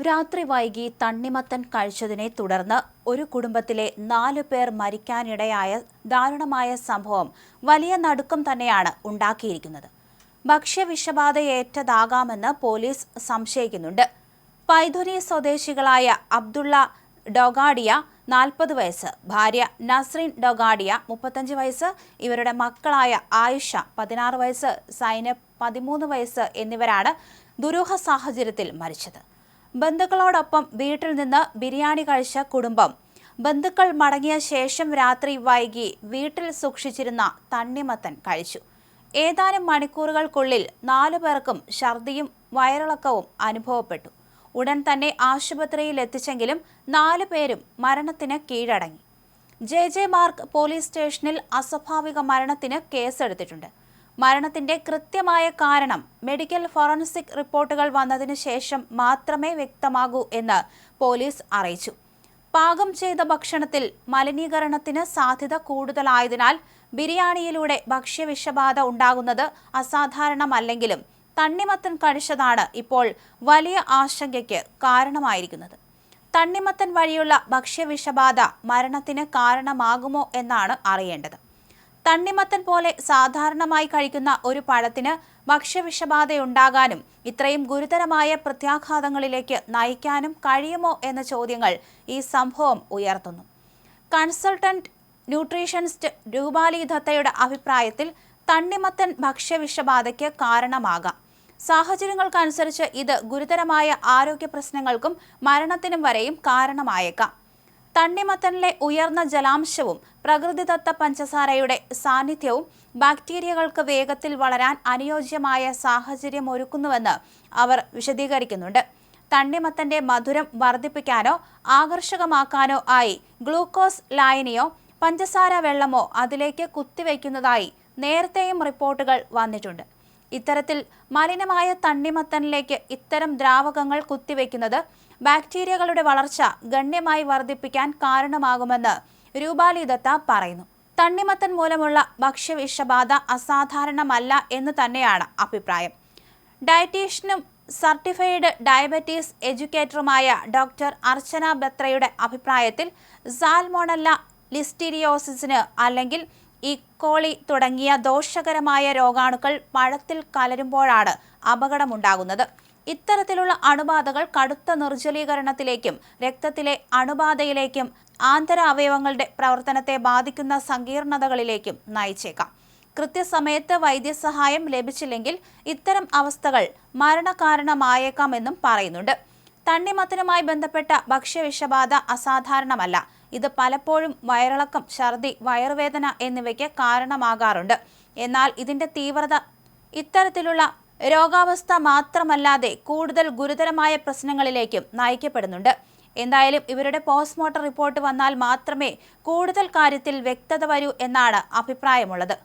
രാത്രി വൈകി തണ്ണിമത്തൻ കഴിച്ചതിനെ തുടർന്ന് ഒരു കുടുംബത്തിലെ 4 പേർ മരിക്കാനിടയായ ദാരുണമായ സംഭവം വലിയ നടുക്കം തന്നെയാണ് ഉണ്ടാക്കിയിരിക്കുന്നത്. ഭക്ഷ്യവിഷബാധയേറ്റതാകാമെന്ന് പോലീസ് സംശയിക്കുന്നുണ്ട്. പൈഥുനി സ്വദേശികളായ അബ്ദുള്ള ഡൊഗാഡിയ 40 വയസ്സ്, ഭാര്യ നസ്രീൻ ഡൊഗാഡിയ 35 വയസ്സ്, ഇവരുടെ മക്കളായ ആയിഷ 16 വയസ്സ്, സൈനബ് 13 വയസ്സ് എന്നിവരാണ് ദുരൂഹ സാഹചര്യത്തിൽ മരിച്ചത്. ബന്ധുക്കളോടൊപ്പം വീട്ടിൽ നിന്ന് ബിരിയാണി കഴിച്ച കുടുംബം ബന്ധുക്കൾ മടങ്ങിയ ശേഷം രാത്രി വൈകി വീട്ടിൽ സൂക്ഷിച്ചിരുന്ന തണ്ണിമത്തൻ കഴിച്ചു. ഏതാനും മണിക്കൂറുകൾക്കുള്ളിൽ 4 പേർക്കും ഛർദിയും വയറിളക്കവും അനുഭവപ്പെട്ടു. ഉടൻ തന്നെ ആശുപത്രിയിൽ എത്തിച്ചെങ്കിലും 4 പേരും മരണത്തിന് കീഴടങ്ങി. JJ മാർഗ് പോലീസ് സ്റ്റേഷനിൽ അസ്വാഭാവിക മരണത്തിന് കേസെടുത്തിട്ടുണ്ട്. മരണത്തിന്റെ കൃത്യമായ കാരണം മെഡിക്കൽ ഫോറൻസിക് റിപ്പോർട്ടുകൾ വന്നതിന് ശേഷം മാത്രമേ വ്യക്തമാകൂ എന്ന് പോലീസ് അറിയിച്ചു. പാകം ചെയ്ത ഭക്ഷണത്തിൽ മലിനീകരണത്തിന് സാധ്യത കൂടുതലായതിനാൽ ബിരിയാണിയിലൂടെ ഭക്ഷ്യവിഷബാധ ഉണ്ടാകുന്നത് അസാധാരണമല്ലെങ്കിലും തണ്ണിമത്തൻ കഴിച്ചതാണ് ഇപ്പോൾ വലിയ ആശങ്കയ്ക്ക് കാരണമായിരിക്കുന്നത്. തണ്ണിമത്തൻ വഴിയുള്ള ഭക്ഷ്യവിഷബാധ മരണത്തിന് കാരണമാകുമോ എന്നാണ് അറിയേണ്ടത്. തണ്ണിമത്തൻ പോലെ സാധാരണമായി കഴിക്കുന്ന ഒരു പഴത്തിന് ഭക്ഷ്യവിഷബാധയുണ്ടാകാനും ഇത്രയും ഗുരുതരമായ പ്രത്യാഘാതങ്ങളിലേക്ക് നയിക്കാനും കഴിയുമോ എന്ന ചോദ്യങ്ങൾ ഈ സംഭവം ഉയർത്തുന്നു. കൺസൾട്ടന്റ് ന്യൂട്രീഷനിസ്റ്റ് രൂപാലി ദത്തയുടെ അഭിപ്രായത്തിൽ തണ്ണിമത്തൻ ഭക്ഷ്യവിഷബാധയ്ക്ക് കാരണമാകാം. സാഹചര്യങ്ങൾക്കനുസരിച്ച് ഇത് ഗുരുതരമായ ആരോഗ്യ പ്രശ്നങ്ങൾക്കും മരണത്തിനും വരെയും കാരണമായേക്കാം. തണ്ണിമത്തനിലെ ഉയർന്ന ജലാംശവും പ്രകൃതിദത്ത പഞ്ചസാരയുടെ സാന്നിധ്യവും ബാക്ടീരിയകൾക്ക് വേഗത്തിൽ വളരാൻ അനുയോജ്യമായ സാഹചര്യം ഒരുക്കുന്നുവെന്ന് അവർ വിശദീകരിക്കുന്നുണ്ട്. തണ്ണിമത്തന്റെ മധുരം വർദ്ധിപ്പിക്കാനോ ആകർഷകമാക്കാനോ ആയി ഗ്ലൂക്കോസ് ലായനിയോ പഞ്ചസാര വെള്ളമോ അതിലേക്ക് കുത്തിവയ്ക്കുന്നതായി നേരത്തെയും റിപ്പോർട്ടുകൾ വന്നിട്ടുണ്ട്. ഇത്തരത്തിൽ മലിനമായ തണ്ണിമത്തനിലേക്ക് ഇത്തരം ദ്രാവകങ്ങൾ കുത്തിവെക്കുന്നത് ബാക്ടീരിയകളുടെ വളർച്ച ഗണ്യമായി വർദ്ധിപ്പിക്കാൻ കാരണമാകുമെന്ന് രൂപാലി ദത്ത പറയുന്നു. തണ്ണിമത്തൻ മൂലമുള്ള ഭക്ഷ്യവിഷബാധ അസാധാരണമല്ല എന്ന് തന്നെയാണ് അഭിപ്രായം. ഡയറ്റീഷ്യനും സർട്ടിഫൈഡ് ഡയബറ്റീസ് എഡ്യൂക്കേറ്ററുമായ ഡോക്ടർ അർച്ചന ബത്രയുടെ അഭിപ്രായത്തിൽ സാൽമോണല്ല ലിസ്റ്റീരിയോസിസിന് അല്ലെങ്കിൽ ഇക്കോളി തുടങ്ങിയ ദോഷകരമായ രോഗാണുക്കൾ പഴത്തിൽ കലരുമ്പോഴാണ് അപകടമുണ്ടാകുന്നത്. ഇത്തരത്തിലുള്ള അണുബാധകൾ കടുത്ത നിർജ്ജലീകരണത്തിലേക്കും രക്തത്തിലെ അണുബാധയിലേക്കും ആന്തര അവയവങ്ങളുടെ പ്രവർത്തനത്തെ ബാധിക്കുന്ന സങ്കീർണതകളിലേക്കും നയിച്ചേക്കാം. കൃത്യസമയത്ത് വൈദ്യസഹായം ലഭിച്ചില്ലെങ്കിൽ ഇത്തരം അവസ്ഥകൾ മരണകാരണമായേക്കാമെന്നും പറയുന്നുണ്ട്. തണ്ണിമത്തനുമായി ബന്ധപ്പെട്ട ഭക്ഷ്യവിഷബാധ അസാധാരണമല്ല. ഇത് പലപ്പോഴും വയറിളക്കം, ഛർദി, വയറുവേദന എന്നിവയ്ക്ക് കാരണമാകാറുണ്ട്. എന്നാൽ ഇതിന്റെ തീവ്രത ഇത്തരത്തിലുള്ള രോഗാവസ്ഥ മാത്രമല്ലാതെ കൂടുതൽ ഗുരുതരമായ പ്രശ്നങ്ങളിലേക്കും നയിക്കപ്പെടുന്നുണ്ട്. എന്തായാലും ഇവരുടെ പോസ്റ്റ്മോർട്ടം റിപ്പോർട്ട് വന്നാൽ മാത്രമേ കൂടുതൽ കാര്യത്തിൽ വ്യക്തത വരൂ എന്നാണ് അഭിപ്രായമുള്ളത്.